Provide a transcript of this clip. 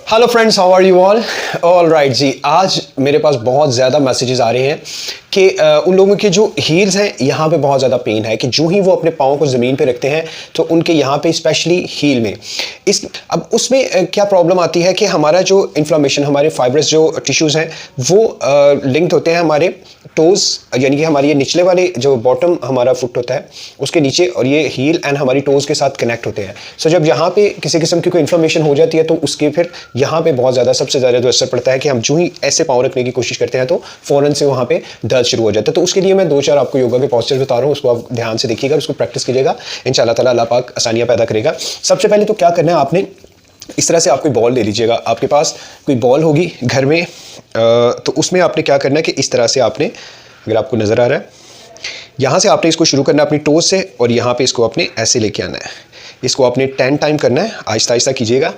Hello friends, how are you all right जी। आज मेरे पास बहुत ज़्यादा मैसेजेस आ रहे हैं कि उन लोगों के जो हील्स हैं यहाँ पे बहुत ज़्यादा पेन है कि जो ही वो अपने पाँव को ज़मीन पे रखते हैं तो उनके यहाँ पे स्पेशली हील में अब उसमें क्या प्रॉब्लम आती है कि हमारा जो इन्फ्लामेशन, हमारे फाइब्रस जो टिश्यूज़ हैं वो लिंक्ड होते हैं हमारे टोज़, यानी कि हमारे ये निचले वाले जो बॉटम हमारा फुट होता है उसके नीचे, और ये हील एंड हमारी टोज़ के साथ कनेक्ट होते हैं। सो जब यहाँ पे किसी किस्म की कोई इन्फ्लामेशन हो जाती है तो उसके फिर यहाँ पे बहुत ज़्यादा सबसे ज़्यादा जो असर पड़ता है कि हम जो ही ऐसे पाँव रखने की कोशिश करते हैं तो फ़ौरन से वहाँ पे दर्द शुरू हो जाता है। तो उसके लिए मैं 2-4 आपको योगा के पोस्चर्स बता रहा हूँ, उसको आप ध्यान से देखिएगा, उसको प्रैक्टिस कीजिएगा, इंशाल्लाह ताला अल्लाह पाक आसानियाँ पैदा करेगा। सबसे पहले तो क्या करना है, आपने इस तरह से आप कोई बॉल ले लीजिएगा। आपके पास कोई बॉल होगी घर में, तो उसमें आपने क्या करना है कि इस तरह से आपने, अगर आपको नज़र आ रहा है, यहाँ से आपने इसको शुरू करना है अपनी टोज़ से और यहाँ पे इसको आपने ऐसे लेके आना है। इसको आपने 10 टाइम करना है, आहिस्ता आहिस्ता कीजिएगा।